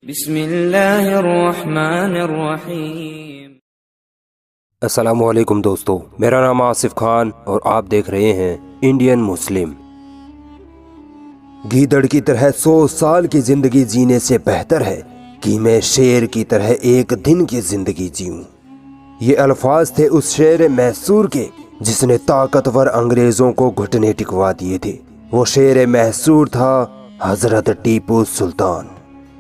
बिस्मिल्लाहिर्रहमानिर्रहीम। अस्सलामुअलैकुम दोस्तों, मेरा नाम आसिफ खान और आप देख रहे हैं इंडियन मुस्लिम। गीदड़ की तरह 100 साल की जिंदगी जीने से बेहतर है कि मैं शेर की तरह एक दिन की जिंदगी जीऊं। ये अल्फाज थे उस शेर मैसूर के जिसने ताकतवर अंग्रेजों को घुटने टिकवा दिए थे। वो शेर मैसूर था हजरत टीपू सुल्तान।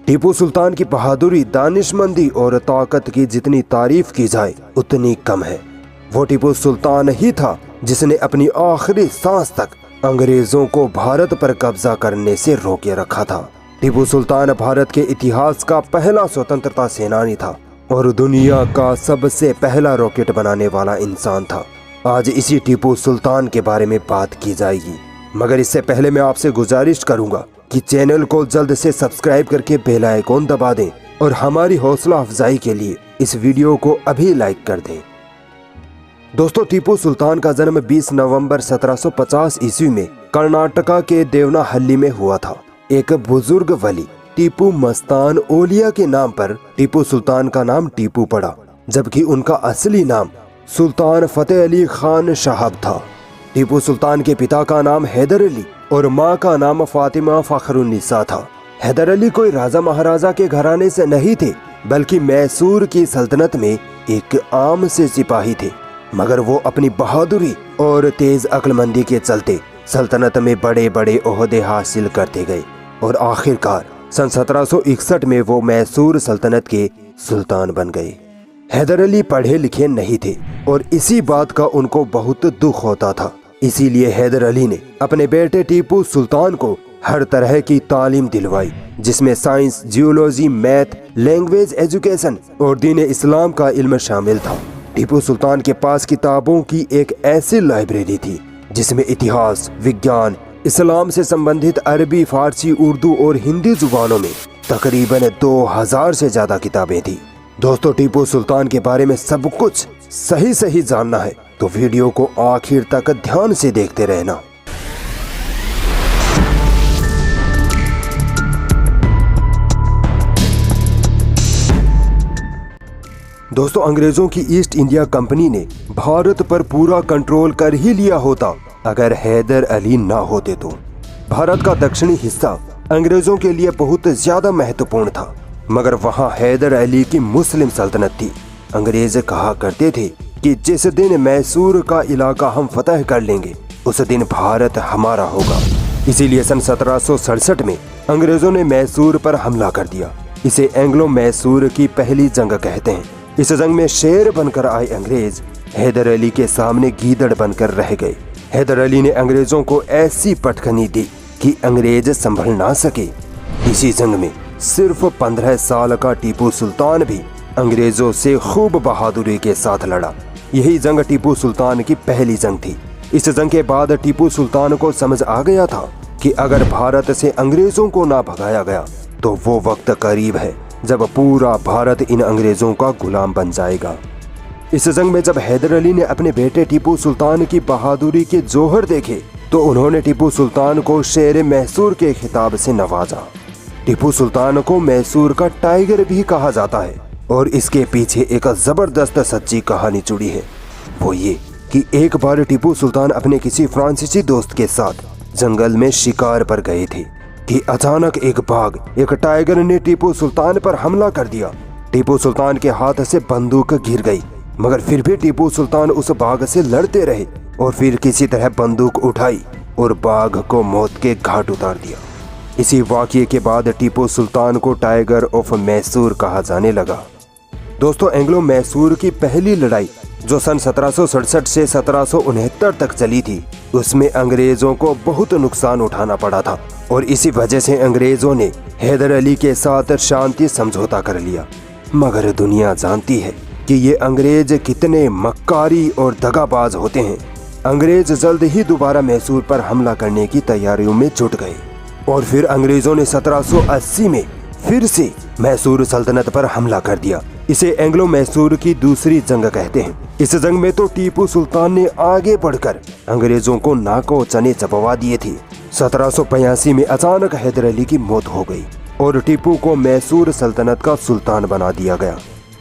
टीपू सुल्तान की बहादुरी, दानिशमंदी और ताकत की जितनी तारीफ की जाए उतनी कम है। वो टीपू सुल्तान ही था जिसने अपनी आखिरी सांस तक अंग्रेजों को भारत पर कब्जा करने से रोके रखा था। टीपू सुल्तान भारत के इतिहास का पहला स्वतंत्रता सेनानी था और दुनिया का सबसे पहला रॉकेट बनाने वाला इंसान था। आज इसी टीपू सुल्तान के बारे में बात की जाएगी, मगर इससे पहले मैं आपसे गुजारिश करूंगा कि चैनल को जल्द से सब्सक्राइब करके बेल आइकॉन दबा दें और हमारी हौसला अफजाई के लिए इस वीडियो को अभी लाइक कर दें। दोस्तों, टीपू सुल्तान का जन्म 20 नवंबर 1750 ईस्वी में कर्नाटका के देवनाहल्ली में हुआ था। एक बुजुर्ग वली टीपू मस्तान ओलिया के नाम पर टीपू सुल्तान का नाम टीपू पड़ा, जबकि उनका असली नाम सुल्तान फतेह अली खान साहब था। टीपू सुल्तान के पिता का नाम हैदर अली और माँ का नाम फातिमा फखरुन्निसा था। हैदर अली कोई राजा महाराजा के घराने से नहीं थे, बल्कि मैसूर की सल्तनत में एक आम से सिपाही थे, मगर वो अपनी बहादुरी और तेज अक्लमंदी के चलते सल्तनत में बड़े बड़े ओहदे हासिल करते गए और आखिरकार सन 1761 में वो मैसूर सल्तनत के सुल्तान बन गए। हैदर अली पढ़े लिखे नहीं थे और इसी बात का उनको बहुत दुख होता था। इसीलिए हैदर अली ने अपने बेटे टीपू सुल्तान को हर तरह की तालीम दिलवाई, जिसमें science, geology, math, language education और दीन इस्लाम का इल्म शामिल था। टीपू सुल्तान के पास किताबों की एक ऐसी लाइब्रेरी थी जिसमें इतिहास, विज्ञान, इस्लाम से संबंधित अरबी, फारसी, उर्दू और हिंदी जुबानों में तकरीबन 2000 से ज्यादा किताबें थी। दोस्तों, टीपू सुल्तान के बारे में सब कुछ सही सही जानना है तो वीडियो को आखिर तक ध्यान से देखते रहना। दोस्तों, अंग्रेजों की ईस्ट इंडिया कंपनी ने भारत पर पूरा कंट्रोल कर ही लिया होता अगर हैदर अली ना होते तो। भारत का दक्षिणी हिस्सा अंग्रेजों के लिए बहुत ज्यादा महत्वपूर्ण था, मगर वहां हैदर अली की मुस्लिम सल्तनत थी। अंग्रेज कहा करते थे कि जिस दिन मैसूर का इलाका हम फतह कर लेंगे उस दिन भारत हमारा होगा। इसीलिए सन 1767 में अंग्रेजों ने मैसूर पर हमला कर दिया। इसे एंग्लो मैसूर की पहली जंग कहते हैं। इस जंग में शेर बनकर आए अंग्रेज हैदर अली के सामने गीदड़ बनकर रह गए। हैदर अली ने अंग्रेजों को ऐसी पटखनी दी कि अंग्रेज संभल ना सके। इसी जंग में सिर्फ 15 साल का टीपू सुल्तान भी अंग्रेजों से खूब बहादुरी के साथ लड़ा। यही जंग टीपू सुल्तान की पहली जंग थी। इस जंग के बाद टीपू सुल्तान को समझ आ गया था कि अगर भारत से अंग्रेजों को ना भगाया गया तो वो वक्त करीब है जब पूरा भारत इन अंग्रेजों का गुलाम बन जाएगा। इस जंग में जब हैदर अली ने अपने बेटे टीपू सुल्तान की बहादुरी के जोहर देखे तो उन्होंने टीपू सुल्तान को शेर मैसूर के खिताब से नवाजा। टीपू सुल्तान को मैसूर का टाइगर भी कहा जाता है और इसके पीछे एक जबरदस्त सच्ची कहानी जुड़ी है। वो ये कि एक बार टीपू सुल्तान अपने किसी फ्रांसीसी दोस्त के साथ जंगल में शिकार पर गए थे कि अचानक एक बाघ, एक टाइगर ने टीपू सुल्तान पर हमला कर दिया। टीपू सुल्तान के हाथ से बंदूक गिर गई, मगर फिर भी टीपू सुल्तान उस बाघ से लड़ते रहे और फिर किसी तरह बंदूक उठाई और बाघ को मौत के घाट उतार दिया। इसी वाक़ये के बाद टीपू सुल्तान को टाइगर ऑफ मैसूर कहा जाने लगा। दोस्तों, एंग्लो मैसूर की पहली लड़ाई जो सन 1767 से 1769 तक चली थी, उसमें अंग्रेजों को बहुत नुकसान उठाना पड़ा था और इसी वजह से अंग्रेजों ने हैदर अली के साथ शांति समझौता कर लिया। मगर दुनिया जानती है कि ये अंग्रेज कितने मक्कारी और दगाबाज होते हैं। अंग्रेज जल्द ही दोबारा मैसूर पर हमला करने की तैयारियों में जुट गए और फिर अंग्रेजों ने 1780 में फिर से मैसूर सल्तनत पर हमला कर दिया। इसे एंग्लो मैसूर की दूसरी जंग कहते हैं। इस जंग में तो टीपू सुल्तान ने आगे बढ़कर अंग्रेजों को नाको चने चबवा दिए थे। 1782 में अचानक हैदर अली की मौत हो गई। और टीपू को मैसूर सल्तनत का सुल्तान बना दिया गया।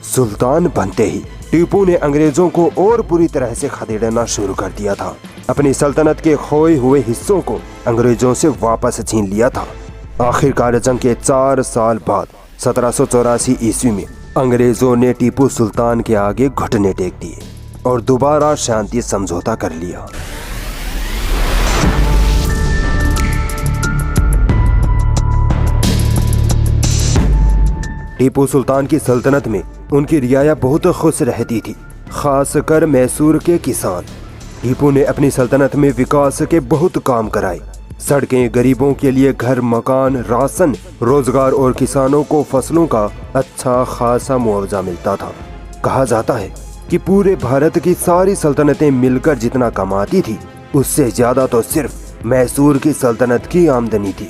सुल्तान बनते ही टीपू ने अंग्रेजों को और बुरी तरह से खदेड़ना शुरू कर दिया था। अपनी सल्तनत के खोए हुए हिस्सों को अंग्रेजों से वापस छीन लिया था। आखिरकार जंग के 4 साल बाद 1784 ईस्वी में अंग्रेजों ने टीपू सुल्तान के आगे घुटने टेक दिए और दोबारा शांति समझौता कर लिया। टीपू सुल्तान की सल्तनत में उनकी रियाया बहुत खुश रहती थी, खासकर मैसूर के किसान। टीपू ने अपनी सल्तनत में विकास के बहुत काम कराए। सड़कें, गरीबों के लिए घर, मकान, राशन, रोजगार और किसानों को फसलों का अच्छा खासा मुआवजा मिलता था। कहा जाता है कि पूरे भारत की सारी सल्तनतें मिलकर जितना कमाती थी उससे ज्यादा तो सिर्फ मैसूर की सल्तनत की आमदनी थी।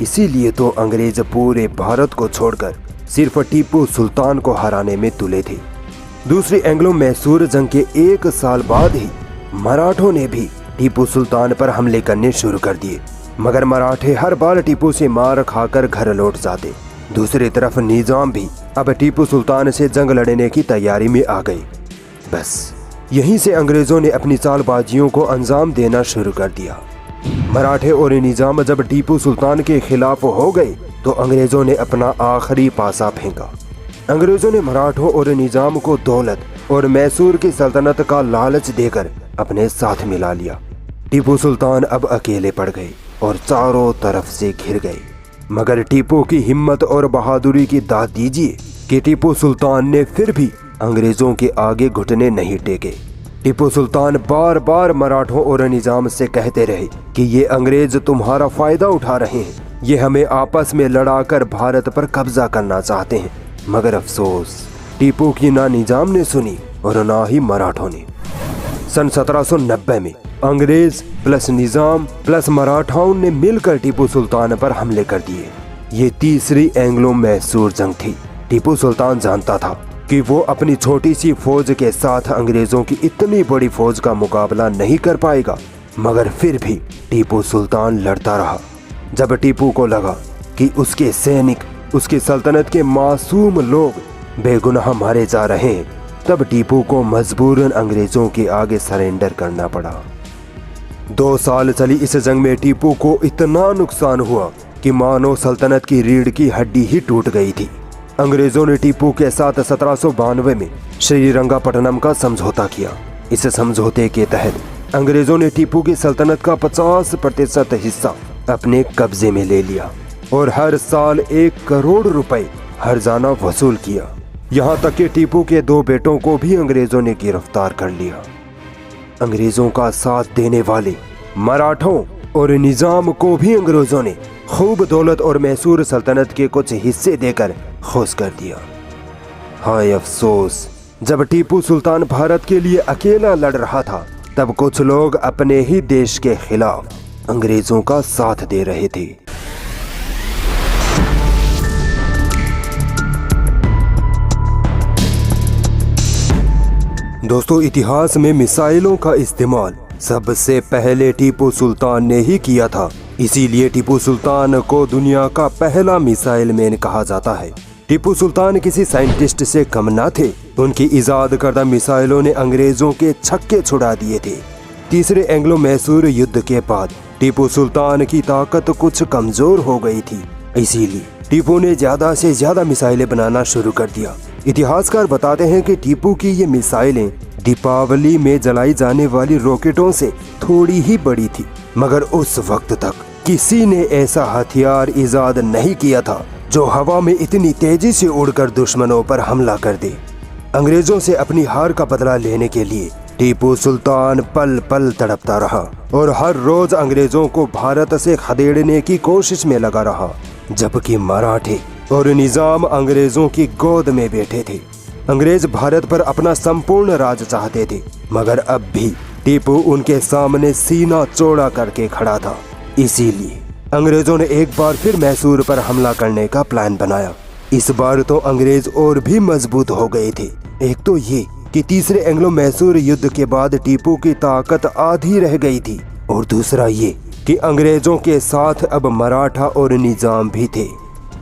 इसीलिए तो अंग्रेज पूरे भारत को छोड़कर सिर्फ टीपू सुल्तान को हराने में तुले थे। दूसरी एंग्लो मैसूर जंग के 1 साल बाद ही मराठों ने भी टीपू सुल्तान पर हमले करने शुरू कर दिए, मगर मराठे हर बार टीपू से मार खाकर घर लौट जाते। दूसरी तरफ निजाम भी अब टीपू सुल्तान से जंग लड़ने की तैयारी में आ गए। बस यहीं से अंग्रेजों ने अपनी चालबाजियों को अंजाम देना शुरू कर दिया। मराठे और निजाम जब टीपू सुल्तान के खिलाफ हो गए तो अंग्रेजों ने अपना आखिरी पासा फेंका। अंग्रेजों ने मराठों और निजाम को दौलत और मैसूर की सल्तनत का लालच देकर अपने साथ मिला लिया। टीपू सुल्तान अब अकेले पड़ गए और चारों तरफ से घिर गए। मगर टीपू की हिम्मत और बहादुरी की दाद दीजिए कि टीपू सुल्तान ने फिर भी अंग्रेजों के आगे घुटने नहीं टेके। टीपू सुल्तान बार बार मराठों और निजाम से कहते रहे कि ये अंग्रेज तुम्हारा फायदा उठा रहे हैं, ये हमें आपस में लड़ाकर भारत पर कब्जा करना चाहते हैं। मगर अफसोस, टीपू की ना निजाम ने सुनी और ना ही मराठों ने। सन 1790 में अंग्रेज प्लस निजाम प्लस मराठाओं ने मिलकर टीपू सुल्तान पर हमले कर दिए। ये तीसरी एंग्लो मैसूर जंग थी। टीपू सुल्तान जानता था कि वो अपनी छोटी सी फौज के साथ अंग्रेजों की इतनी बड़ी फौज का मुकाबला नहीं कर पाएगा, मगर फिर भी टीपू सुल्तान लड़ता रहा। जब टीपू को लगा कि उसके सैनिक, उसकी सल्तनत के मासूम लोग बेगुनाह मारे जा रहे हैं, तब टीपू को मजबूरन अंग्रेजों के आगे सरेंडर करना पड़ा। 2 साल चली इस जंग में टीपू को इतना नुकसान हुआ कि मानो सल्तनत की रीढ़ की हड्डी ही टूट गई थी। अंग्रेजों ने टीपू के साथ 1792 में श्रीरंगापट्टनम का समझौता किया। इस समझौते के तहत अंग्रेजों ने टीपू की सल्तनत का 50% हिस्सा अपने कब्जे में ले लिया और हर साल 1 करोड़ रुपए हर्जाना वसूल किया। यहाँ तक कि टीपू के 2 बेटों को भी अंग्रेजों ने गिरफ्तार कर लिया। अंग्रेजों का साथ देने वाले मराठों और निजाम को भी अंग्रेजों ने खूब दौलत और मैसूर सल्तनत के कुछ हिस्से देकर खुश कर दिया। हाय अफसोस, जब टीपू सुल्तान भारत के लिए अकेला लड़ रहा था तब कुछ लोग अपने ही देश के खिलाफ अंग्रेजों का साथ दे रहे थे। दोस्तों, इतिहास में मिसाइलों का इस्तेमाल सबसे पहले टीपू सुल्तान ने ही किया था। इसीलिए टीपू सुल्तान को दुनिया का पहला मिसाइल मैन कहा जाता है। टीपू सुल्तान किसी साइंटिस्ट से कम ना थे। उनकी इजाद करदा मिसाइलों ने अंग्रेजों के छक्के छुड़ा दिए थे। तीसरे एंग्लो मैसूर युद्ध के बाद टीपू सुल्तान की ताकत कुछ कमजोर हो गई थी। इसीलिए टीपू ने ज्यादा से ज्यादा मिसाइलें बनाना शुरू कर दिया। इतिहासकार बताते हैं कि टीपू की ये मिसाइलें दीपावली में जलाई जाने वाली रॉकेटों से थोड़ी ही बड़ी थी, मगर उस वक्त तक किसी ने ऐसा हथियार इजाद नहीं किया था जो हवा में इतनी तेजी से उड़कर दुश्मनों पर हमला कर दे। अंग्रेजों से अपनी हार का बदला लेने के लिए टीपू सुल्तान पल पल तड़पता रहा और हर रोज अंग्रेजों को भारत से खदेड़ने की कोशिश में लगा रहा, जबकि मराठे और निजाम अंग्रेजों की गोद में बैठे थे। अंग्रेज भारत पर अपना संपूर्ण राज चाहते थे, मगर अब भी टीपू उनके सामने सीना चौड़ा करके खड़ा था। इसीलिए अंग्रेजों ने एक बार फिर मैसूर पर हमला करने का प्लान बनाया। इस बार तो अंग्रेज और भी मजबूत हो गए थे। एक तो ये कि तीसरे एंग्लो मैसूर युद्ध के बाद टीपू की ताकत आधी रह गई थी, और दूसरा ये कि अंग्रेजों के साथ अब मराठा और निजाम भी थे।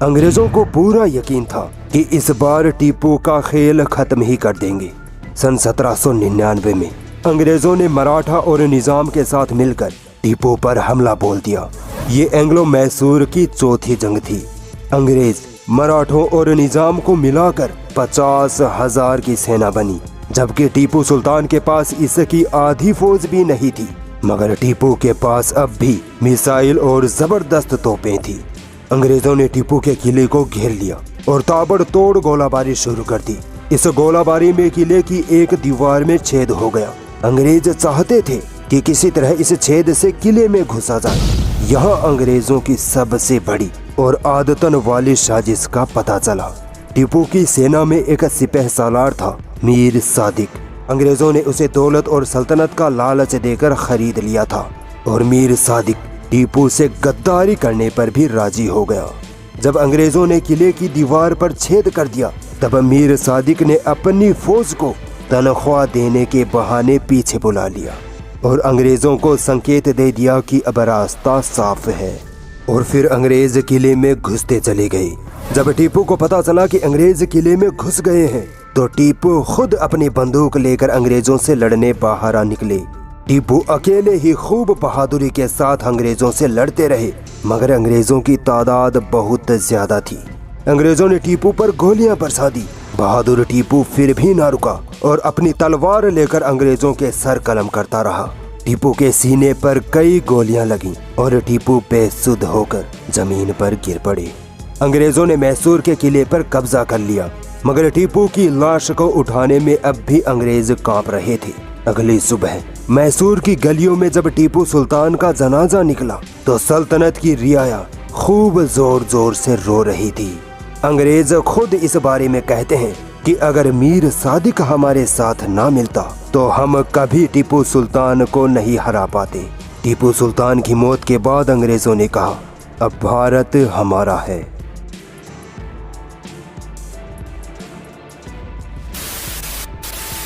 अंग्रेजों को पूरा यकीन था कि इस बार टीपू का खेल खत्म ही कर देंगे। सन 1799 में अंग्रेजों ने मराठा और निजाम के साथ मिलकर टीपू पर हमला बोल दिया। ये एंग्लो मैसूर की चौथी जंग थी। अंग्रेज मराठों और निजाम को मिलाकर 50,000 की सेना बनी, जबकि टीपू सुल्तान के पास इसकी आधी फौज भी नहीं थी। मगर टीपू के पास अब भी मिसाइल और जबरदस्त तोपें थी। अंग्रेजों ने टीपू के किले को घेर लिया और ताबड़तोड़ गोलाबारी शुरू कर दी। इस गोलाबारी में किले की एक दीवार में छेद हो गया। अंग्रेज चाहते थे कि किसी तरह इस छेद से किले में घुसा जाए। यहाँ अंग्रेजों की सबसे बड़ी और आदतन वाली साजिश का पता चला। टीपू की सेना में एक सिपह सालार था, मीर सादिक। अंग्रेजों ने उसे दौलत और सल्तनत का लालच देकर खरीद लिया था और मीर सादिक टीपू से गद्दारी करने पर भी राजी हो गया। जब अंग्रेजों ने किले की दीवार पर छेद कर दिया, तब मीर सादिक ने अपनी फौज को तनख्वाह देने के बहाने पीछे बुला लिया और अंग्रेजों को संकेत दे दिया कि अब रास्ता साफ है। और फिर अंग्रेज किले में घुसते चले गए। जब टीपू को पता चला कि अंग्रेज किले में घुस गए हैं, तो टीपू खुद अपनी बंदूक लेकर अंग्रेजों से लड़ने बाहर आ निकले। टीपू अकेले ही खूब बहादुरी के साथ अंग्रेजों से लड़ते रहे, मगर अंग्रेजों की तादाद बहुत ज्यादा थी। अंग्रेजों ने टीपू पर गोलियां बरसा दी। बहादुर टीपू फिर भी ना रुका और अपनी तलवार लेकर अंग्रेजों के सर कलम करता रहा। टीपू के सीने पर कई गोलियां लगीं और टीपू बेसुध होकर जमीन पर गिर पड़े। अंग्रेजों ने मैसूर के किले पर कब्जा कर लिया, मगर टीपू की लाश को उठाने में अब भी अंग्रेज कांप रहे थे। अगली सुबह मैसूर की गलियों में जब टीपू सुल्तान का जनाजा निकला, तो सल्तनत की रियाया खूब जोर जोर से रो रही थी। अंग्रेज खुद इस बारे में कहते हैं कि अगर मीर सादिक हमारे साथ ना मिलता, तो हम कभी टीपू सुल्तान को नहीं हरा पाते। टीपू सुल्तान की मौत के बाद अंग्रेजों ने कहा, अब भारत हमारा है।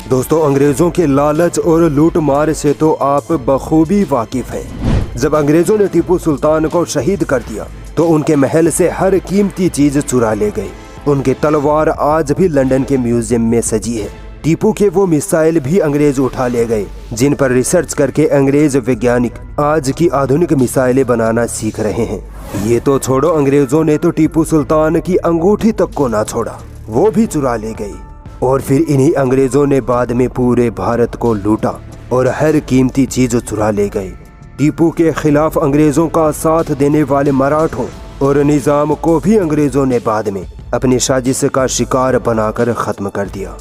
दोस्तों, अंग्रेजों के लालच और लूटमार से तो आप बखूबी वाकिफ हैं। जब अंग्रेजों ने टीपू सुल्तान को शहीद कर दिया, तो उनके महल से हर कीमती चीज चुरा ले गए। उनकी तलवार आज भी लंदन के म्यूजियम में सजी है। टीपू के वो मिसाइल भी अंग्रेज उठा ले गए, जिन पर रिसर्च करके अंग्रेज वैज्ञानिक आज की आधुनिक मिसाइलें बनाना सीख रहे हैं। ये तो छोड़ो, अंग्रेजों ने तो टीपू सुल्तान की अंगूठी तक को ना छोड़ा, वो भी चुरा ले गई। और फिर इन्हीं अंग्रेजों ने बाद में पूरे भारत को लूटा और हर कीमती चीज चुरा ले गए। टीपू के खिलाफ अंग्रेजों का साथ देने वाले मराठों और निजाम को भी अंग्रेजों ने बाद में अपनी साजिश का शिकार बनाकर खत्म कर दिया।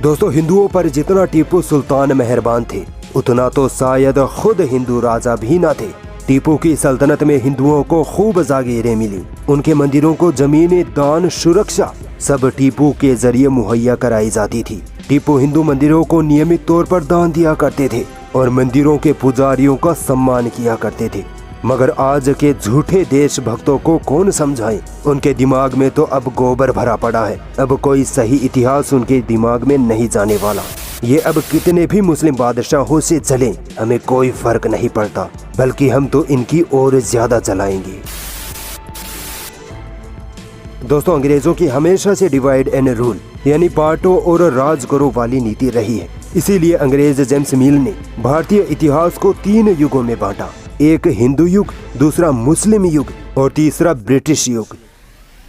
दोस्तों, हिंदुओं पर जितना टीपू सुल्तान मेहरबान थे, उतना तो शायद खुद हिंदू राजा भी ना थे। टीपू की सल्तनत में हिंदुओं को खूब जागीरें मिली। उनके मंदिरों को जमीनें, दान, सुरक्षा सब टीपू के जरिए मुहैया कराई जाती थी। टीपू हिंदू मंदिरों को नियमित तौर पर दान दिया करते थे और मंदिरों के पुजारियों का सम्मान किया करते थे। मगर आज के झूठे देशभक्तों को कौन समझाए? उनके दिमाग में तो अब गोबर भरा पड़ा है। अब कोई सही इतिहास उनके दिमाग में नहीं जाने वाला। ये अब कितने भी मुस्लिम बादशाहों से चलें, हमें कोई फर्क नहीं पड़ता, बल्कि हम तो इनकी और ज्यादा जलाएंगे। दोस्तों, अंग्रेजों की हमेशा से डिवाइड एंड रूल यानी बांटो और राज करो वाली नीति रही है। इसीलिए अंग्रेज जेम्स मिल ने भारतीय इतिहास को 3 युगों में बांटा। एक हिंदू युग, दूसरा मुस्लिम युग और तीसरा ब्रिटिश युग।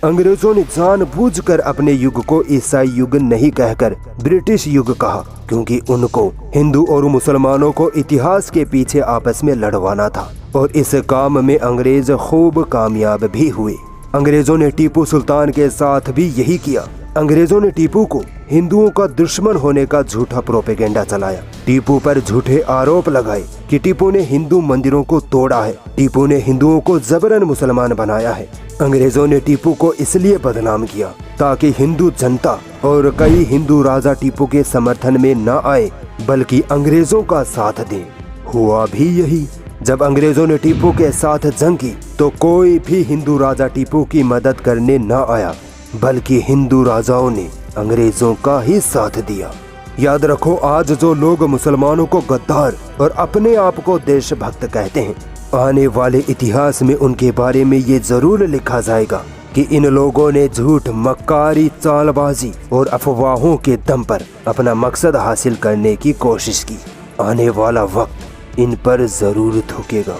अंग्रेजों ने जानबूझकर अपने युग को ईसाई युग नहीं कहकर ब्रिटिश युग कहा, क्योंकि उनको हिंदू और मुसलमानों को इतिहास के पीछे आपस में लड़वाना था और इस काम में अंग्रेज खूब कामयाब भी हुए। अंग्रेजों ने टीपू सुल्तान के साथ भी यही किया। अंग्रेजों ने टीपू को हिंदुओं का दुश्मन होने का झूठा प्रोपेगेंडा चलाया। टीपू पर झूठे आरोप लगाए कि टीपू ने हिंदू मंदिरों को तोड़ा है, टीपू ने हिंदुओं को जबरन मुसलमान बनाया है। अंग्रेजों ने टीपू को इसलिए बदनाम किया ताकि हिंदू जनता और कई हिंदू राजा टीपू के समर्थन में न आए, बल्कि अंग्रेजों का साथ दे। हुआ भी यही। जब अंग्रेजों ने टीपू के साथ जंग की, तो कोई भी हिंदू राजा टीपू की मदद करने न आया, बल्कि हिंदू राजाओं ने अंग्रेजों का ही साथ दिया। याद रखो, आज जो लोग मुसलमानों को गद्दार और अपने आप को देशभक्त कहते हैं, आने वाले इतिहास में उनके बारे में ये जरूर लिखा जाएगा कि इन लोगों ने झूठ, मक्कारी, चालबाजी और अफवाहों के दम पर अपना मकसद हासिल करने की कोशिश की। आने वाला वक्त इन पर जरूर थूकेगा।